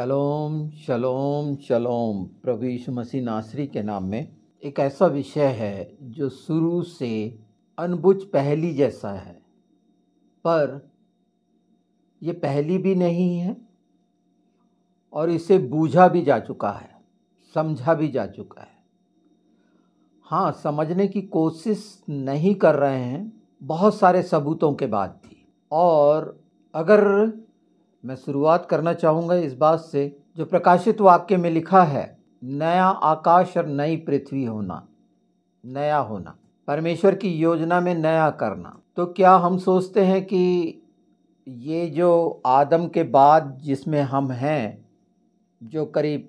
शलोम शलोम शलोम। प्रभु यीशु मसीह नासरी के नाम में एक ऐसा विषय है जो शुरू से अनबुझ पहेली जैसा है, पर ये पहेली भी नहीं है और इसे बूझा भी जा चुका है, समझा भी जा चुका है। हाँ, समझने की कोशिश नहीं कर रहे हैं बहुत सारे सबूतों के बाद भी। और अगर मैं शुरुआत करना चाहूँगा इस बात से, जो प्रकाशित वाक्य में लिखा है, नया आकाश और नई पृथ्वी होना, नया होना, परमेश्वर की योजना में नया करना। तो क्या हम सोचते हैं कि ये जो आदम के बाद जिसमें हम हैं, जो करीब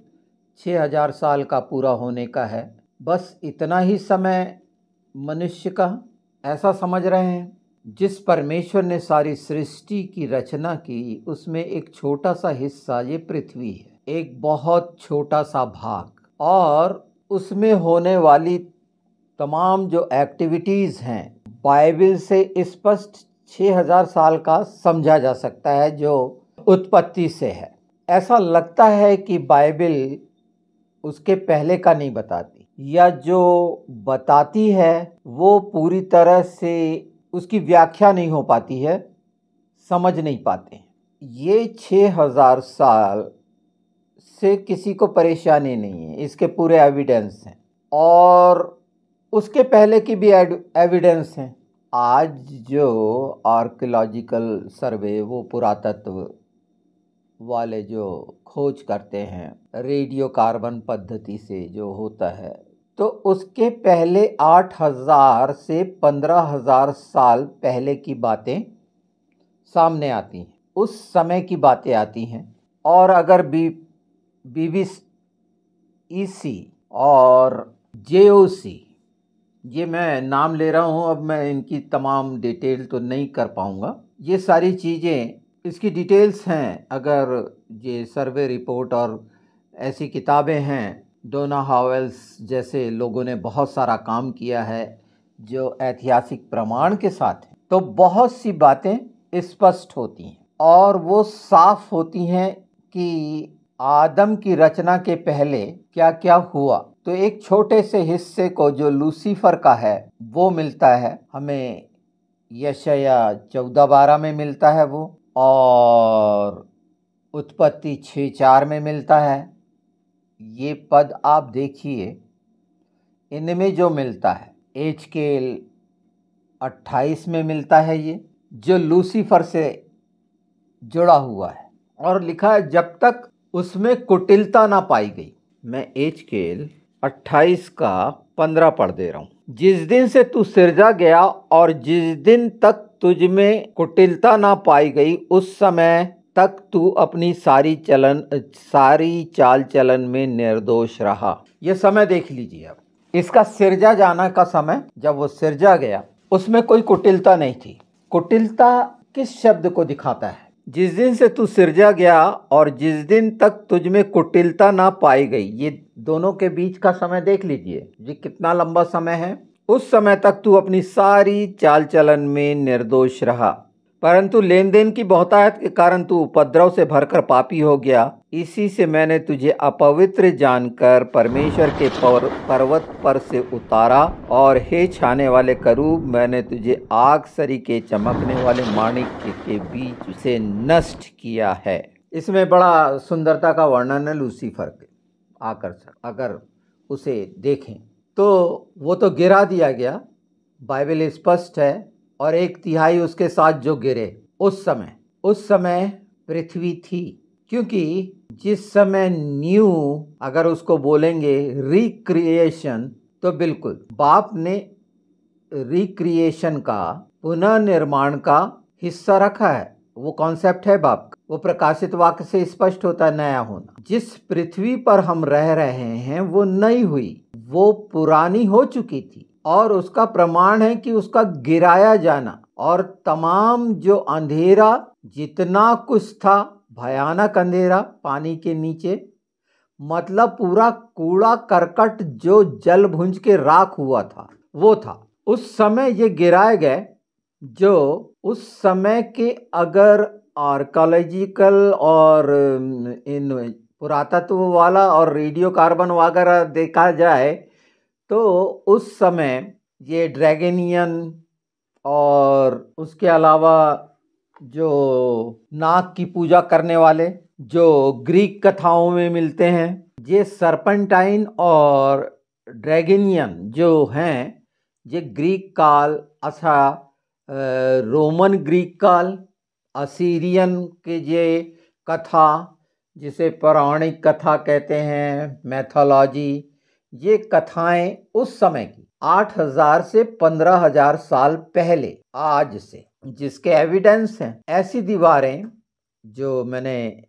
6000 साल का पूरा होने का है, बस इतना ही समय मनुष्य का, ऐसा समझ रहे हैं? जिस परमेश्वर ने सारी सृष्टि की रचना की, उसमें एक छोटा सा हिस्सा ये पृथ्वी है, एक बहुत छोटा सा भाग, और उसमें होने वाली तमाम जो एक्टिविटीज़ हैं, बाइबल से स्पष्ट 6000 साल का समझा जा सकता है, जो उत्पत्ति से है। ऐसा लगता है कि बाइबल उसके पहले का नहीं बताती, या जो बताती है वो पूरी तरह से उसकी व्याख्या नहीं हो पाती है, समझ नहीं पाते। ये 6000 साल से किसी को परेशानी नहीं है, इसके पूरे एविडेंस हैं, और उसके पहले की भी एविडेंस हैं। आज जो आर्कियोलॉजिकल सर्वे, वो पुरातत्व वाले जो खोज करते हैं रेडियो कार्बन पद्धति से जो होता है, तो उसके पहले 8000 से 15000 साल पहले की बातें सामने आती हैं, उस समय की बातें आती हैं। और अगर BBC और JOC, ये मैं नाम ले रहा हूँ, अब मैं इनकी तमाम डिटेल तो नहीं कर पाऊँगा, ये सारी चीज़ें इसकी डिटेल्स हैं। अगर ये सर्वे रिपोर्ट और ऐसी किताबें हैं, डोना हावेल्स जैसे लोगों ने बहुत सारा काम किया है जो ऐतिहासिक प्रमाण के साथ है, तो बहुत सी बातें स्पष्ट होती हैं और वो साफ होती हैं कि आदम की रचना के पहले क्या क्या हुआ। तो एक छोटे से हिस्से को जो लूसीफर का है वो मिलता है हमें, यशाया 14:12 में मिलता है वो, और उत्पत्ति 6:4 में मिलता है। ये पद आप देखिए, इनमें जो मिलता है एजकेल 28 में मिलता है, ये जो लूसीफर से जुड़ा हुआ है, और लिखा है जब तक उसमें कुटिलता ना पाई गई। मैं एजकेल 28 का 15 पढ़ दे रहा हूँ। जिस दिन से तू सिरजा गया और जिस दिन तक तुझ में कुटिलता ना पाई गई, उस समय तक तू अपनी सारी चाल चलन में निर्दोष रहा। यह समय देख लीजिए। अब इसका सिरजा जाना का समय, जब वो सिरजा गया, उसमें कोई कुटिलता नहीं थी। कुटिलता किस शब्द को दिखाता है? जिस दिन से तू सिरजा गया और जिस दिन तक तुझ में कुटिलता ना पाई गई, ये दोनों के बीच का समय देख लीजिए, ये कितना लंबा समय है। उस समय तक तू अपनी सारी चाल चलन में निर्दोष रहा, परंतु लेन देन की बहुतायत के कारण तू उपद्रव से भरकर पापी हो गया। इसी से मैंने तुझे अपवित्र जानकर परमेश्वर के पर्वत पर से उतारा, और हे छाने वाले करूब, मैंने तुझे आग सरी के चमकने वाले माणिक्य के बीच से नष्ट किया है। इसमें बड़ा सुंदरता का वर्णन है लूसीफर के आकर्षण। अगर उसे देखें तो वो तो गिरा दिया गया, बाइबल स्पष्ट है, और 1/3 उसके साथ जो गिरे, उस समय पृथ्वी थी। क्योंकि जिस समय न्यू, अगर उसको बोलेंगे रिक्रिएशन, तो बिल्कुल बाप ने रिक्रिएशन का, पुनः निर्माण का हिस्सा रखा है। वो कॉन्सेप्ट है बाप का, वो प्रकाशित वाक्य से स्पष्ट होता है, नया होना। जिस पृथ्वी पर हम रह रहे हैं वो नई हुई, वो पुरानी हो चुकी थी, और उसका प्रमाण है कि उसका गिराया जाना, और तमाम जो अंधेरा जितना कुछ था, भयानक अंधेरा पानी के नीचे, मतलब पूरा कूड़ा करकट जो जल भुंज के राख हुआ था, वो था। उस समय ये गिराए गए, जो उस समय के अगर आर्कियोलॉजिकल और इन पुरातत्व वाला और रेडियो कार्बन वगैरह देखा जाए तो उस समय ये ड्रैगनियन और उसके अलावा जो नाग की पूजा करने वाले जो ग्रीक कथाओं में मिलते हैं, ये सर्पेंटाइन और ड्रैगनियन जो हैं ये ग्रीक काल अथा रोमन ग्रीक काल, असीरियन के ये कथा जिसे पौराणिक कथा कहते हैं, मैथोलॉजी, ये कथाएं उस समय की 8,000 से 15,000 साल पहले आज से जिसके एविडेंस हैं। ऐसी दीवारें जो मैंने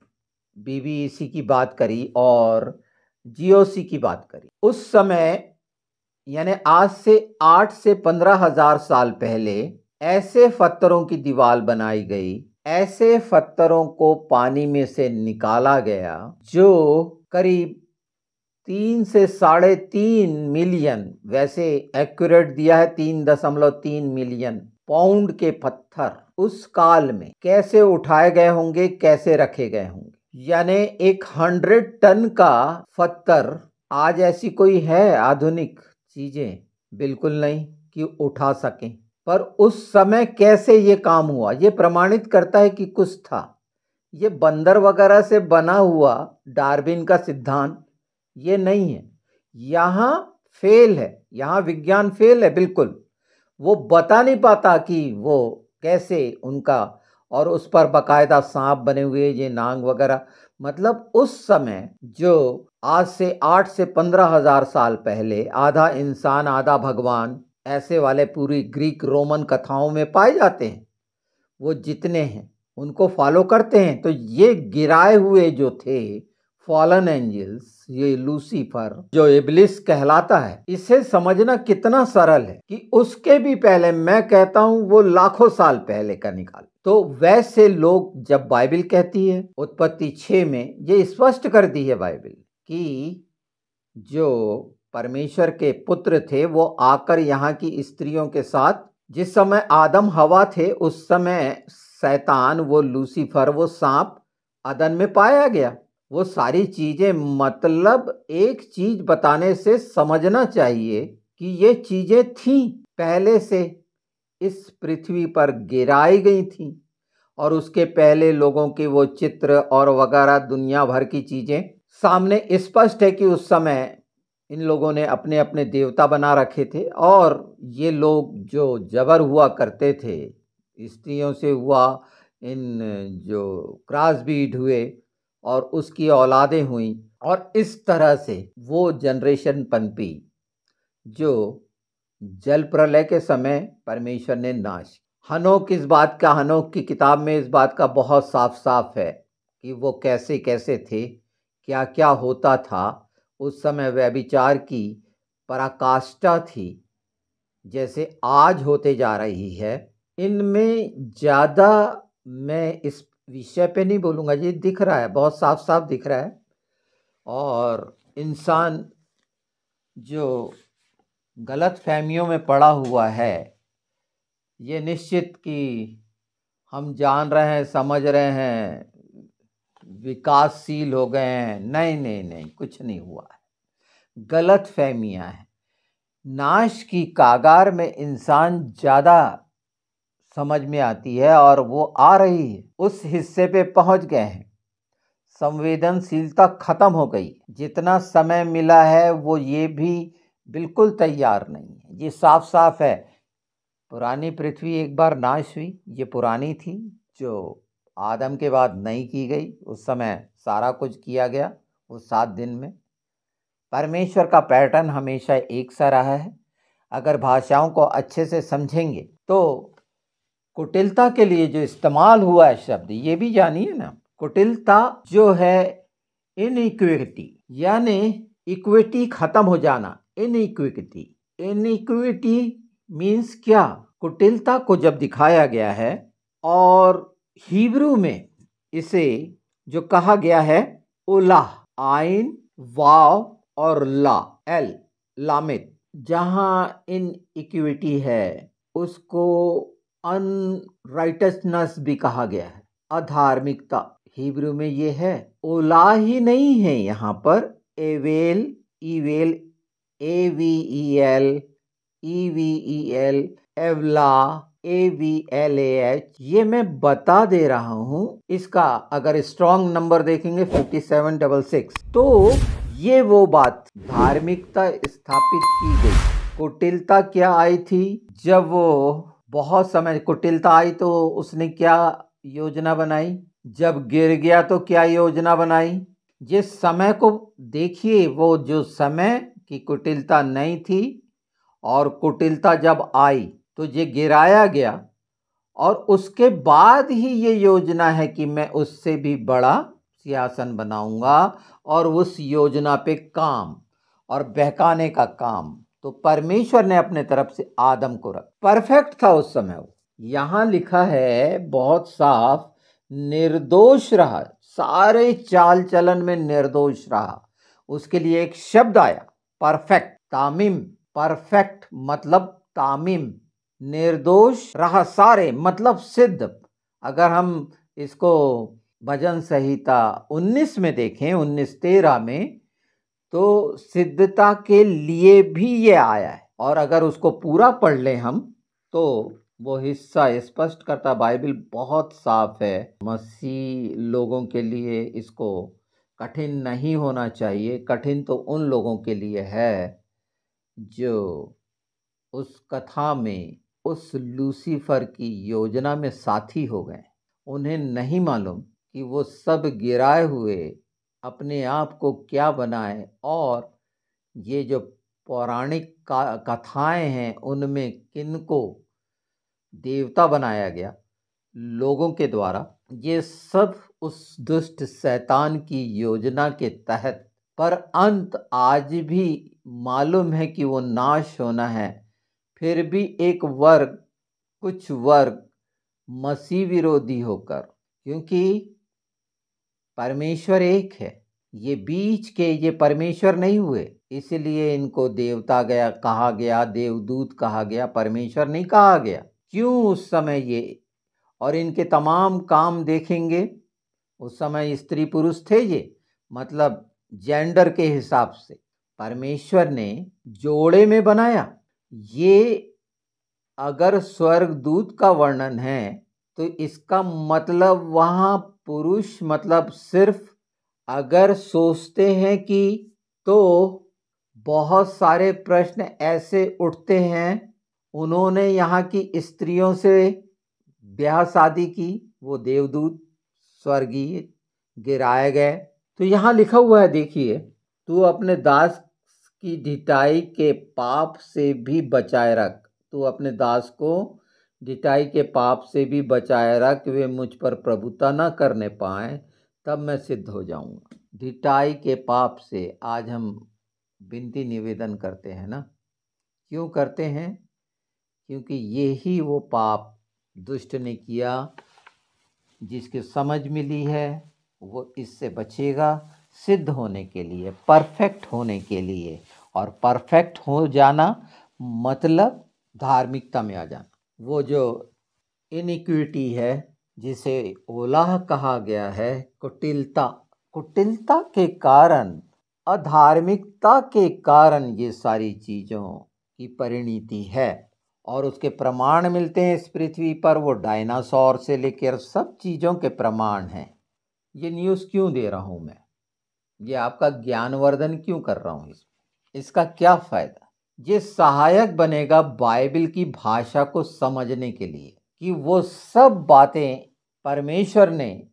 बीबीईसी की बात करी और जीओसी की बात करी, उस समय यानी आज से 8 से 15,000 साल पहले ऐसे पत्थरों की दीवार बनाई गई, ऐसे पत्थरों को पानी में से निकाला गया जो करीब 3 से 3.5 मिलियन, वैसे एक्यूरेट दिया है 3.3 मिलियन पाउंड के पत्थर उस काल में कैसे उठाए गए होंगे, कैसे रखे गए होंगे। यानी 100 टन का पत्थर आज ऐसी कोई है आधुनिक चीजें? बिल्कुल नहीं कि उठा सकें, पर उस समय कैसे ये काम हुआ ये प्रमाणित करता है कि कुछ था। ये बंदर वगैरह से बना हुआ डार्विन का सिद्धांत ये नहीं है, यहाँ फेल है, यहाँ विज्ञान फेल है बिल्कुल। वो बता नहीं पाता कि वो कैसे उनका, और उस पर बकायदा सांप बने हुए ये नाग वगैरह, मतलब उस समय जो आज से 8 से 15,000 साल पहले आधा इंसान आधा भगवान ऐसे वाले पूरी ग्रीक रोमन कथाओं में पाए जाते हैं, वो जितने हैं उनको फॉलो करते हैं। तो ये गिराए हुए जो थे फॉलन एंजल्स, ये लूसीफर जो इब्लिस कहलाता है, इसे समझना कितना सरल है कि उसके भी पहले, मैं कहता हूं वो लाखों साल पहले का निकाल। तो वैसे लोग जब बाइबल कहती है उत्पत्ति 6 में ये स्पष्ट कर दी है बाइबल कि जो परमेश्वर के पुत्र थे वो आकर यहाँ की स्त्रियों के साथ, जिस समय आदम हवा थे उस समय शैतान वो लूसीफर वो सांप अदन में पाया गया। वो सारी चीजें, मतलब एक चीज बताने से समझना चाहिए कि ये चीजें थी पहले से इस पृथ्वी पर गिराई गई थी, और उसके पहले लोगों के वो चित्र और वगैरह दुनिया भर की चीजें सामने स्पष्ट है कि उस समय इन लोगों ने अपने अपने देवता बना रखे थे। और ये लोग जो जबर हुआ करते थे, स्त्रियों से हुआ, इन जो क्रॉस बीड हुए और उसकी औलादें हुई, और इस तरह से वो जनरेशन पनपी जो जल प्रलय के समय परमेश्वर ने नाश। हनोक इस बात का, हनोक की किताब में इस बात का बहुत साफ साफ है कि वो कैसे कैसे थे, क्या क्या होता था उस समय। व्यभिचार की पराकाष्ठा थी जैसे आज होते जा रही है। इनमें ज़्यादा मैं इस विषय पे नहीं बोलूँगा, ये दिख रहा है, बहुत साफ साफ दिख रहा है। और इंसान जो गलत फहमियों में पड़ा हुआ है, ये निश्चित कि हम जान रहे हैं, समझ रहे हैं, विकासशील हो गए हैं, नहीं नहीं नहीं, कुछ नहीं हुआ है, गलत फहमियाँ हैं। नाश की कागार में इंसान ज़्यादा समझ में आती है और वो आ रही है, उस हिस्से पे पहुंच गए हैं। संवेदनशीलता खत्म हो गई, जितना समय मिला है वो ये भी बिल्कुल तैयार नहीं है। ये साफ साफ है, पुरानी पृथ्वी एक बार नाश हुई, ये पुरानी थी जो आदम के बाद नई की गई। उस समय सारा कुछ किया गया वो 7 दिन में। परमेश्वर का पैटर्न हमेशा एक सा रहा है। अगर भाषाओं को अच्छे से समझेंगे तो कुटिलता के लिए जो इस्तेमाल हुआ है शब्द, ये भी जानिए ना। कुटिलता जो है इनइक्विटी, यानी इक्विटी खत्म हो जाना, इनइक्विटी। इनइक्विटी मीन्स क्या? कुटिलता को जब दिखाया गया है, और हिब्रू में इसे जो कहा गया है उलाह, आइन, वाव और ला, एल, लामित, जहाँ इनइक्विटी है उसको अनराइटसनेस भी कहा गया है, अधार्मिकता। हिब्रू में ये है। ओला ही नहीं है यहाँ पर, एवेल, ईवेल, AVEL, EVEL, एवला, AVLAH, ये मैं बता दे रहा हूँ। इसका अगर स्ट्रॉन्ग नंबर देखेंगे 5766। तो ये वो बात, धार्मिकता स्थापित की गई। कुटिलता क्या आई थी? जब वो बहुत समय कुटिलता आई तो उसने क्या योजना बनाई? जब गिर गया तो क्या योजना बनाई? जिस समय को देखिए, वो जो समय की कुटिलता नहीं थी और कुटिलता जब आई तो ये गिराया गया, और उसके बाद ही ये योजना है कि मैं उससे भी बड़ा सिंहासन बनाऊंगा और उस योजना पे काम और बहकाने का काम तो परमेश्वर ने अपने तरफ से आदम को रखा। परफेक्ट था उस समय वो। यहां लिखा है बहुत साफ, निर्दोष रहा, सारे चाल चलन में निर्दोष रहा। उसके लिए एक शब्द आया, परफेक्ट, तामीम। परफेक्ट मतलब तामीम, निर्दोष रहा सारे मतलब सिद्ध। अगर हम इसको भजन संहिता 19 में देखें, 19:13 में, तो सिद्धता के लिए भी ये आया है। और अगर उसको पूरा पढ़ लें हम तो वो हिस्सा स्पष्ट करता, बाइबल बहुत साफ है। मसीह लोगों के लिए इसको कठिन नहीं होना चाहिए। कठिन तो उन लोगों के लिए है जो उस कथा में, उस लूसीफर की योजना में साथी हो गए। उन्हें नहीं मालूम कि वो सब गिराए हुए अपने आप को क्या बनाए, और ये जो पौराणिक कथाएं हैं उनमें किनको देवता बनाया गया लोगों के द्वारा, ये सब उस दुष्ट शैतान की योजना के तहत। पर अंत आज भी मालूम है कि वो नाश होना है। फिर भी एक वर्ग, कुछ वर्ग मसीह विरोधी होकर, क्योंकि परमेश्वर एक है, ये बीच के ये परमेश्वर नहीं हुए, इसलिए इनको देवता गया कहा गया, देवदूत कहा गया, परमेश्वर नहीं कहा गया। क्यों? उस समय ये, और इनके तमाम काम देखेंगे, उस समय स्त्री पुरुष थे ये, मतलब जेंडर के हिसाब से परमेश्वर ने जोड़े में बनाया। ये अगर स्वर्गदूत का वर्णन है तो इसका मतलब वहाँ पुरुष मतलब सिर्फ, अगर सोचते हैं कि, तो बहुत सारे प्रश्न ऐसे उठते हैं। उन्होंने यहाँ की स्त्रियों से ब्याह शादी की, वो देवदूत स्वर्गीय गिराए गए। तो यहाँ लिखा हुआ है, देखिए, तू अपने दास की ढिठाई के पाप से भी बचाए रख। तू अपने दास को ढिठाई के पाप से भी बचाए रख, वे मुझ पर प्रभुता न करने पाए, तब मैं सिद्ध हो जाऊंगा। ढिठाई के पाप से आज हम विनती निवेदन करते हैं ना। क्यों करते हैं? क्योंकि यही वो पाप दुष्ट ने किया, जिसकी समझ मिली है वो इससे बचेगा सिद्ध होने के लिए, परफेक्ट होने के लिए। और परफेक्ट हो जाना मतलब धार्मिकता में आ जाना। वो जो इनिक्विटी है, जिसे ओलाह कहा गया है, कुटिलता, कुटिलता के कारण, अधार्मिकता के कारण ये सारी चीज़ों की परिणति है। और उसके प्रमाण मिलते हैं इस पृथ्वी पर, वो डायनासोर से लेकर सब चीज़ों के प्रमाण हैं। ये न्यूज़ क्यों दे रहा हूँ मैं? ये आपका ज्ञानवर्धन क्यों कर रहा हूँ? इसका क्या फ़ायदा? ये सहायक बनेगा बाइबल की भाषा को समझने के लिए, कि वो सब बातें परमेश्वर ने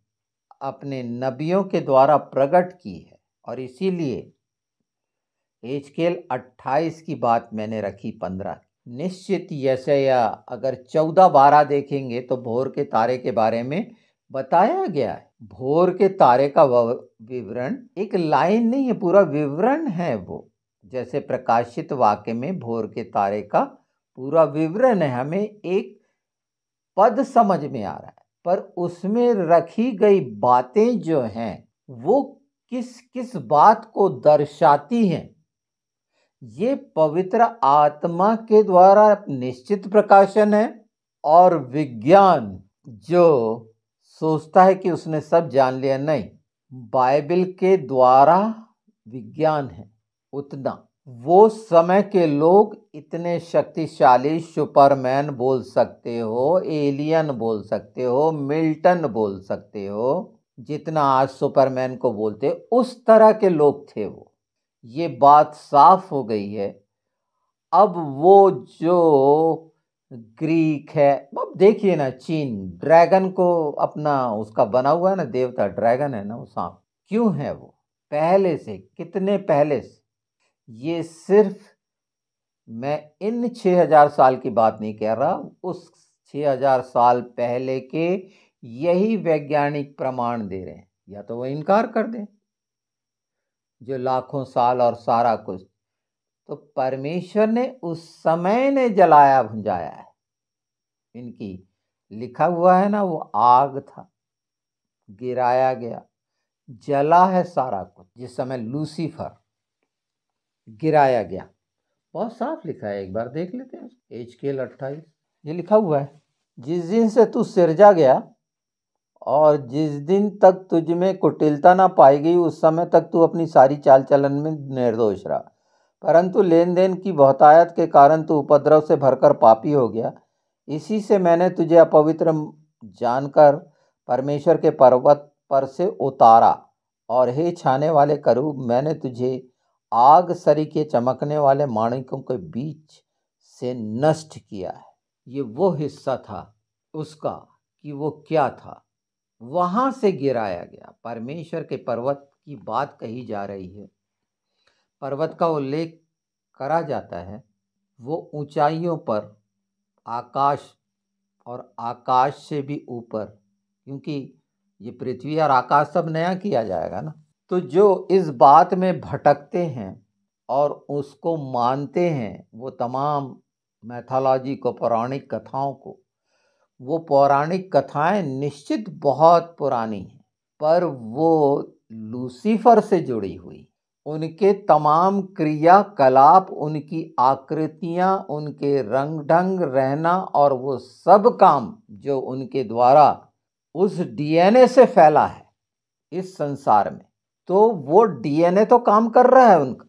अपने नबियों के द्वारा प्रकट की है। और इसीलिए एजकेल 28 की बात मैंने रखी 15। निश्चित यशायाह अगर 14-12 देखेंगे तो भोर के तारे के बारे में बताया गया है। भोर के तारे का विवरण एक लाइन नहीं है, पूरा विवरण है वो। जैसे प्रकाशित वाक्य में भोर के तारे का पूरा विवरण है, हमें एक पद समझ में आ रहा है, पर उसमें रखी गई बातें जो हैं वो किस किस बात को दर्शाती हैं, ये पवित्र आत्मा के द्वारा निश्चित प्रकाशन है। और विज्ञान जो सोचता है कि उसने सब जान लिया। नहीं, बाइबल के द्वारा विज्ञान है उतना। वो समय के लोग इतने शक्तिशाली, सुपरमैन बोल सकते हो, एलियन बोल सकते हो, मिल्टन बोल सकते हो, जितना आज सुपरमैन को बोलते, उस तरह के लोग थे वो। ये बात साफ हो गई है। अब वो जो ग्रीक है, अब देखिए ना, चीन ड्रैगन को अपना उसका बना हुआ है ना, देवता ड्रैगन है ना, वो सांप क्यों है? वो पहले से, कितने पहले से। ये सिर्फ मैं इन 6000 साल की बात नहीं कह रहा, उस 6000 साल पहले के यही वैज्ञानिक प्रमाण दे रहे हैं। या तो वो इनकार कर दें, जो लाखों साल और सारा कुछ, तो परमेश्वर ने उस समय ने जलाया भुंजाया है। इनकी लिखा हुआ है ना, वो आग था, गिराया गया, जला है सारा कुछ। जिस समय लूसीफर गिराया गया, बहुत साफ लिखा है, एक बार देख लेते हैं। HKL 28 ये लिखा हुआ है, जिस दिन से तू सिरजा गया और जिस दिन तक तुझ में कुटिलता ना पाई गई, उस समय तक तू अपनी सारी चाल चलन में निर्दोष रहा, परंतु लेन देन की बहुतायत के कारण तू उपद्रव से भरकर पापी हो गया। इसी से मैंने तुझे अपवित्र जानकर परमेश्वर के पर्वत पर से उतारा, और हे छाने वाले करूब, मैंने तुझे आग सरीखे चमकने वाले माणिकों के बीच से नष्ट किया है। ये वो हिस्सा था उसका कि वो क्या था, वहां से गिराया गया। परमेश्वर के पर्वत की बात कही जा रही है, पर्वत का उल्लेख करा जाता है। वो ऊंचाइयों पर, आकाश और आकाश से भी ऊपर, क्योंकि ये पृथ्वी और आकाश सब नया किया जाएगा ना। तो जो इस बात में भटकते हैं और उसको मानते हैं, वो तमाम मैथोलॉजी को, पौराणिक कथाओं को, वो पौराणिक कथाएं निश्चित बहुत पुरानी हैं, पर वो लूसीफर से जुड़ी हुई। उनके तमाम क्रियाकलाप, उनकी आकृतियां, उनके रंग ढंग, रहना और वो सब काम जो उनके द्वारा उस DNA से फैला है इस संसार में, तो वो DNA तो काम कर रहा है उनका।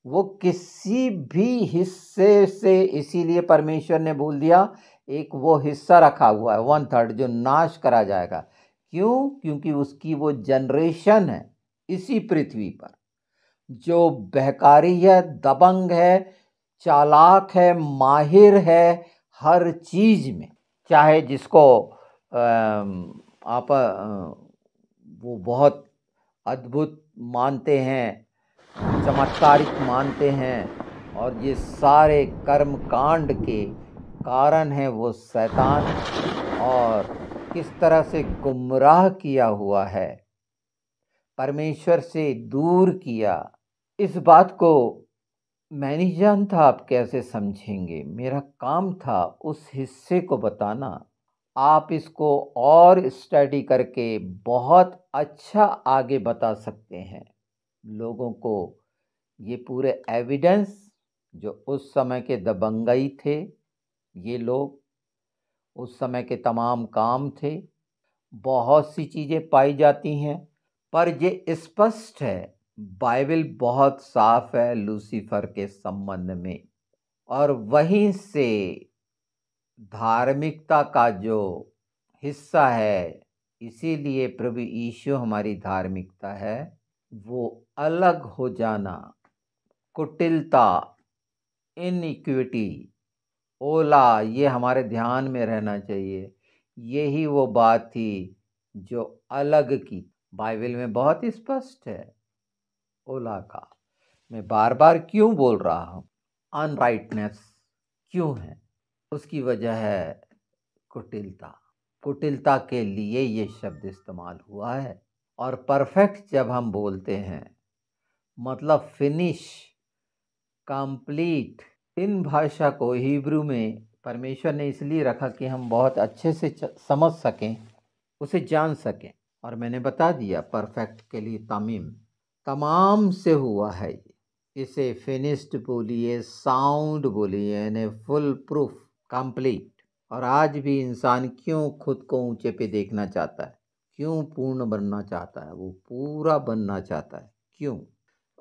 वो किसी भी हिस्से से, इसीलिए परमेश्वर ने बोल दिया एक वो हिस्सा रखा हुआ है 1/3 जो नाश करा जाएगा। क्यों? क्योंकि उसकी वो जनरेशन है इसी पृथ्वी पर जो बहकारी है, दबंग है, चालाक है, माहिर है हर चीज में। चाहे जिसको आप वो बहुत अद्भुत मानते हैं, चमत्कारिक मानते हैं, और ये सारे कर्म कांड के कारण है वो शैतान, और किस तरह से गुमराह किया हुआ है, परमेश्वर से दूर किया। इस बात को मैं नहीं जानता आप कैसे समझेंगे, मेरा काम था उस हिस्से को बताना। आप इसको और स्टडी करके बहुत अच्छा आगे बता सकते हैं लोगों को। ये पूरे एविडेंस जो उस समय के दबंगई थे, ये लोग उस समय के तमाम काम थे, बहुत सी चीज़ें पाई जाती हैं, पर ये स्पष्ट है, बाइबल बहुत साफ है लूसीफर के संबंध में। और वहीं से धार्मिकता का जो हिस्सा है, इसीलिए प्रभु यीशु हमारी धार्मिकता है, वो अलग हो जाना, कुटिलता, इनइक्विटी, ओला, ये हमारे ध्यान में रहना चाहिए। यही वो बात थी जो अलग की, बाइबल में बहुत स्पष्ट है ओला का। मैं बार बार क्यों बोल रहा हूँ, अनराइटनेस क्यों है, उसकी वजह है कुटिलता। कुटिलता के लिए ये शब्द इस्तेमाल हुआ है। और परफेक्ट जब हम बोलते हैं, मतलब फिनिश, कंप्लीट, इन भाषा को हिब्रू में परमेश्वर ने इसलिए रखा कि हम बहुत अच्छे से समझ सकें, उसे जान सकें। और मैंने बता दिया परफेक्ट के लिए तमीम, तमाम से हुआ है। इसे फिनिश्ड बोलिए, साउंड बोलिए, यानी फुल प्रूफ, कंप्लीट। और आज भी इंसान क्यों खुद को ऊंचे पे देखना चाहता है? क्यों पूर्ण बनना चाहता है, वो पूरा बनना चाहता है, क्यों?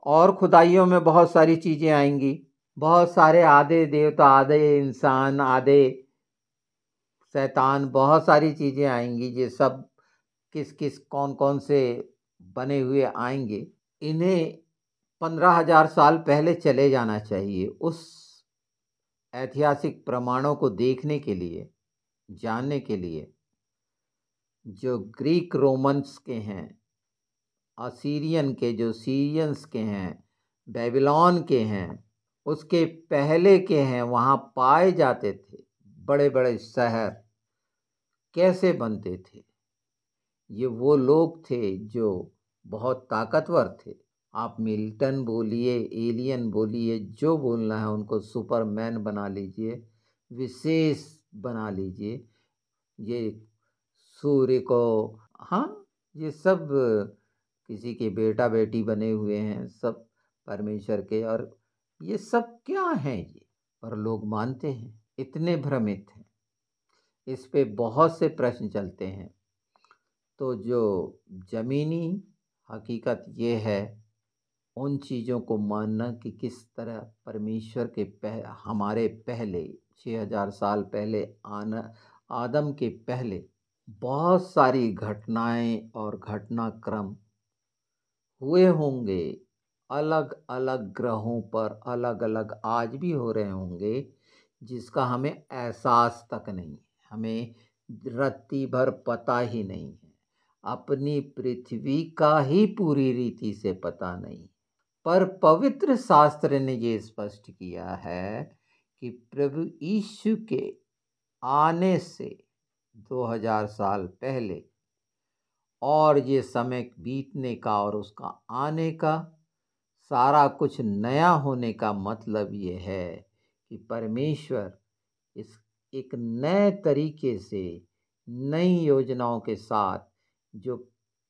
और खुदाइयों में बहुत सारी चीज़ें आएंगी, बहुत सारे आधे देवता, आधे इंसान, आधे शैतान, बहुत सारी चीज़ें आएंगी। ये सब किस किस कौन कौन से बने हुए आएंगे, इन्हें 15,000 साल पहले चले जाना चाहिए उस ऐतिहासिक प्रमाणों को देखने के लिए, जानने के लिए, जो ग्रीक रोमन्स के हैं, असीरियन के, जो सीरियंस के हैं, बेबीलोन के हैं, उसके पहले के हैं। वहाँ पाए जाते थे बड़े बड़े शहर कैसे बनते थे। ये वो लोग थे जो बहुत ताकतवर थे। आप मिल्टन बोलिए, एलियन बोलिए, जो बोलना है उनको, सुपरमैन बना लीजिए, विशेष बना लीजिए, ये सूर्य को, हाँ, ये सब किसी के बेटा बेटी बने हुए हैं, सब परमेश्वर के। और ये सब क्या हैं ये, पर लोग मानते हैं, इतने भ्रमित हैं। इस पे बहुत से प्रश्न चलते हैं। तो जो ज़मीनी हकीकत ये है, उन चीज़ों को मानना कि किस तरह परमेश्वर के हमारे पहले 6,000 साल पहले आदम के पहले बहुत सारी घटनाएं और घटनाक्रम हुए होंगे, अलग अलग ग्रहों पर अलग अलग आज भी हो रहे होंगे, जिसका हमें एहसास तक नहीं है, हमें रत्ती भर पता ही नहीं है, अपनी पृथ्वी का ही पूरी रीति से पता नहीं। पर पवित्र शास्त्र ने ये स्पष्ट किया है कि प्रभु यीशु के आने से 2000 साल पहले और ये समय बीतने का और उसका आने का, सारा कुछ नया होने का मतलब ये है कि परमेश्वर इस एक नए तरीके से, नई योजनाओं के साथ, जो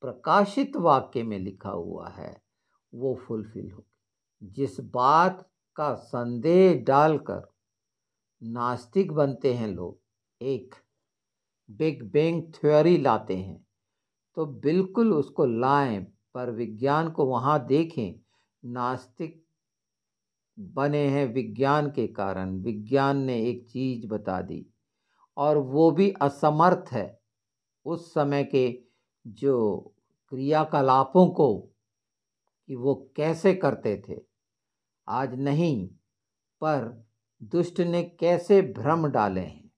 प्रकाशित वाक्य में लिखा हुआ है वो फुलफिल हो। जिस बात का संदेह डालकर नास्तिक बनते हैं लोग, एक बिग बैंग थ्योरी लाते हैं, तो बिल्कुल उसको लाएं, पर विज्ञान को वहाँ देखें। नास्तिक बने हैं विज्ञान के कारण, विज्ञान ने एक चीज बता दी और वो भी असमर्थ है उस समय के जो क्रियाकलापों को कि वो कैसे करते थे, आज नहीं, पर दुष्ट ने कैसे भ्रम डाले हैं।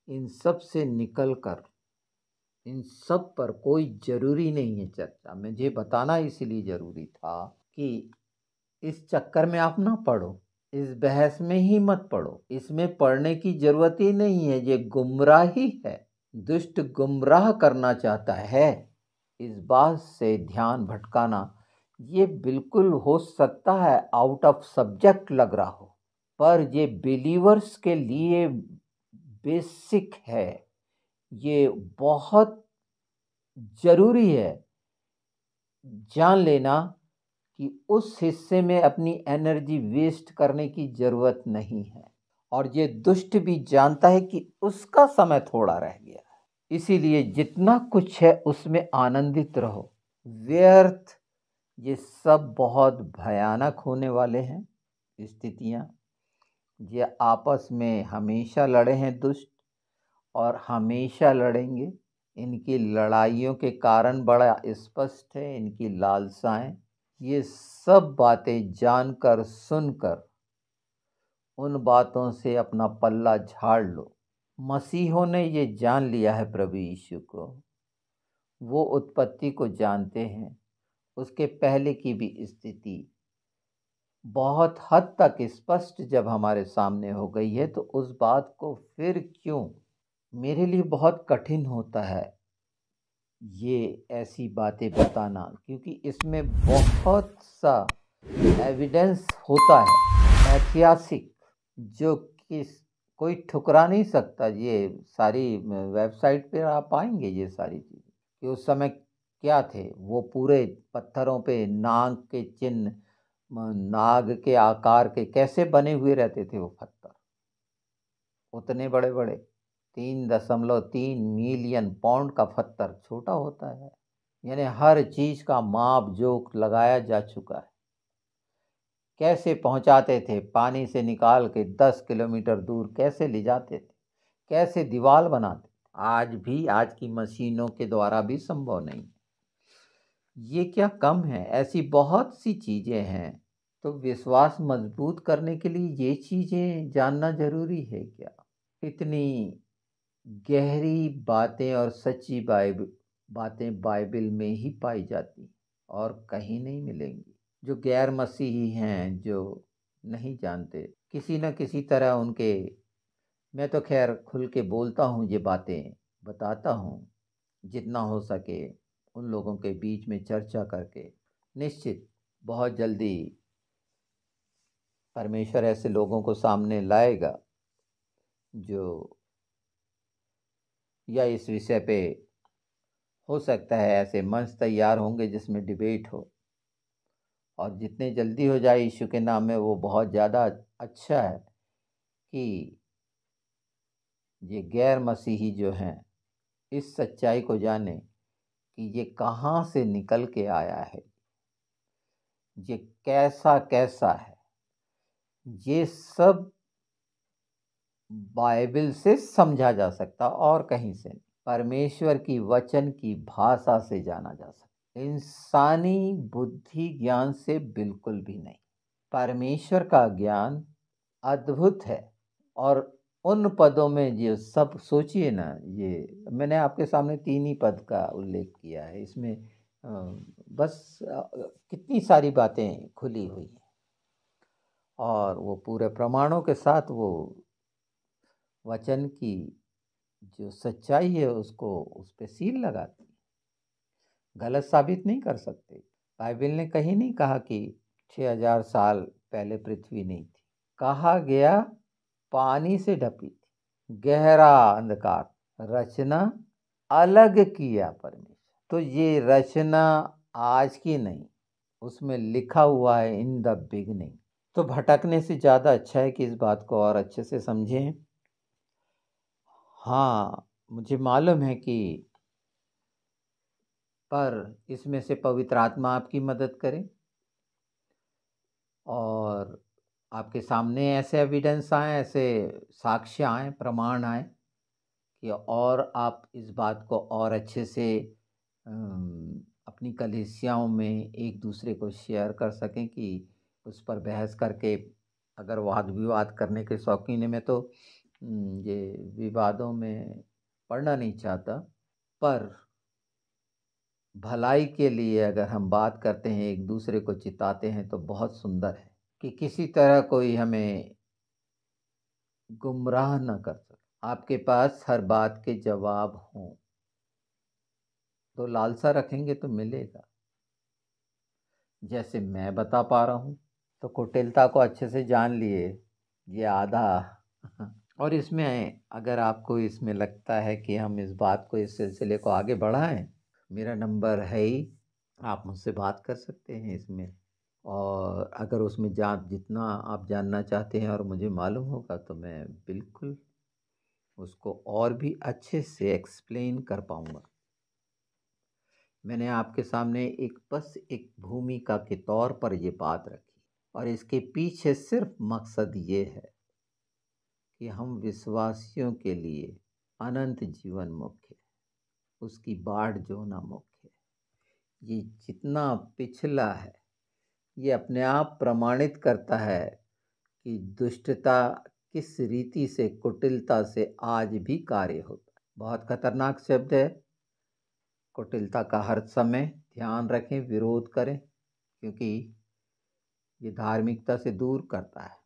इन सब से निकलकर, इन सब पर कोई जरूरी नहीं है चर्चा, मुझे बताना इसलिए जरूरी था कि इस चक्कर में आप ना पढ़ो, इस बहस में ही मत पढ़ो, इसमें पढ़ने की जरूरत ही नहीं है। ये गुमराही है, दुष्ट गुमराह करना चाहता है। इस बात से ध्यान भटकाना ये बिल्कुल हो सकता है आउट ऑफ सब्जेक्ट लग रहा हो, पर ये बिलीवर्स के लिए बेसिक है, ये बहुत जरूरी है जान लेना कि उस हिस्से में अपनी एनर्जी वेस्ट करने की जरूरत नहीं है। और ये दुष्ट भी जानता है कि उसका समय थोड़ा रह गया है, इसीलिए जितना कुछ है उसमें आनंदित रहो। व्यर्थ, ये सब बहुत भयानक होने वाले हैं स्थितियाँ। ये आपस में हमेशा लड़े हैं दुष्ट और हमेशा लड़ेंगे। इनकी लड़ाइयों के कारण बड़ा स्पष्ट है, इनकी लालसाएं। ये सब बातें जानकर, सुनकर उन बातों से अपना पल्ला झाड़ लो। मसीहों ने ये जान लिया है प्रभु यीशु को, वो उत्पत्ति को जानते हैं, उसके पहले की भी स्थिति बहुत हद तक स्पष्ट जब हमारे सामने हो गई है, तो उस बात को फिर क्यों, मेरे लिए बहुत कठिन होता है ये ऐसी बातें बताना, क्योंकि इसमें बहुत सा एविडेंस होता है ऐतिहासिक, जो कि कोई ठुकरा नहीं सकता। ये सारी वेबसाइट पे आप पाएंगे ये सारी चीज़ें कि उस समय क्या थे। वो पूरे पत्थरों पे नाग के चिन्ह, नाग के आकार के कैसे बने हुए रहते थे वो पत्थर, उतने बड़े बड़े। 3.3 मिलियन पाउंड का पत्थर छोटा होता है। यानी हर चीज़ का माप जोख लगाया जा चुका है। कैसे पहुंचाते थे, पानी से निकाल के 10 किलोमीटर दूर कैसे ले जाते थे, कैसे दीवार बनाते, आज भी आज की मशीनों के द्वारा भी संभव नहीं। ये क्या कम है, ऐसी बहुत सी चीज़ें हैं। तो विश्वास मजबूत करने के लिए ये चीज़ें जानना ज़रूरी है क्या? इतनी गहरी बातें और सच्ची बातें बाइबल में ही पाई जाती और कहीं नहीं मिलेंगी। जो गैर मसीही हैं, जो नहीं जानते, किसी न किसी तरह उनके, मैं तो खैर खुल के बोलता हूँ, ये बातें बताता हूँ जितना हो सके उन लोगों के बीच में चर्चा करके। निश्चित बहुत जल्दी परमेश्वर ऐसे लोगों को सामने लाएगा जो, या इस विषय पे हो सकता है ऐसे मंच तैयार होंगे जिसमें डिबेट हो, और जितने जल्दी हो जाए यीशु के नाम में वो बहुत ज़्यादा अच्छा है कि ये गैर मसीही जो हैं इस सच्चाई को जाने कि ये कहाँ से निकल के आया है, ये कैसा कैसा है। ये सब बाइबल से समझा जा सकता और कहीं से नहीं। परमेश्वर की वचन की भाषा से जाना जा सकता, इंसानी बुद्धि ज्ञान से बिल्कुल भी नहीं। परमेश्वर का ज्ञान अद्भुत है। और उन पदों में जो सब सोचिए ना, ये मैंने आपके सामने 3 ही पद का उल्लेख किया है, इसमें बस कितनी सारी बातें खुली हुई हैं, और वो पूरे प्रमाणों के साथ वो वचन की जो सच्चाई है उसको उस पे सील लगाती, गलत साबित नहीं कर सकते। बाइबल ने कहीं नहीं कहा कि 6000 साल पहले पृथ्वी नहीं थी। कहा गया पानी से ढपी थी, गहरा अंधकार, रचना अलग किया परमेश्वर। तो ये रचना आज की नहीं, उसमें लिखा हुआ है इन द बिगनिंग। तो भटकने से ज़्यादा अच्छा है कि इस बात को और अच्छे से समझें। हाँ, मुझे मालूम है कि पर इसमें से पवित्र आत्मा आपकी मदद करे और आपके सामने ऐसे एविडेंस आए, ऐसे साक्ष्य आए, प्रमाण आए कि और आप इस बात को और अच्छे से अपनी कलीसियाओं में एक दूसरे को शेयर कर सकें, कि उस पर बहस करके, अगर वाद विवाद करने के शौकीन है, मैं तो ये विवादों में पढ़ना नहीं चाहता, पर भलाई के लिए अगर हम बात करते हैं, एक दूसरे को चिताते हैं, तो बहुत सुंदर है कि किसी तरह कोई हमें गुमराह न कर सके। आपके पास हर बात के जवाब हों तो लालसा रखेंगे तो मिलेगा। जैसे मैं बता पा रहा हूँ, तो कुटिलता को अच्छे से जान लिए, ये आधा और इसमें अगर आपको इसमें लगता है कि हम इस बात को, इस सिलसिले को आगे बढ़ाएं, मेरा नंबर है ही, आप मुझसे बात कर सकते हैं इसमें। और अगर उसमें जितना आप जानना चाहते हैं और मुझे मालूम होगा, तो मैं बिल्कुल उसको और भी अच्छे से एक्सप्लेन कर पाऊँगा। मैंने आपके सामने बस एक भूमिका के तौर पर ये बात रखी, और इसके पीछे सिर्फ मकसद ये है कि हम विश्वासियों के लिए अनंत जीवन मुख्य है, उसकी बाढ़ जोना मुख्य है। ये जितना पिछला है, ये अपने आप प्रमाणित करता है कि दुष्टता किस रीति से, कुटिलता से आज भी कार्य होता है। बहुत खतरनाक शब्द है कुटिलता का। हर समय ध्यान रखें, विरोध करें, क्योंकि ये धार्मिकता से दूर करता है।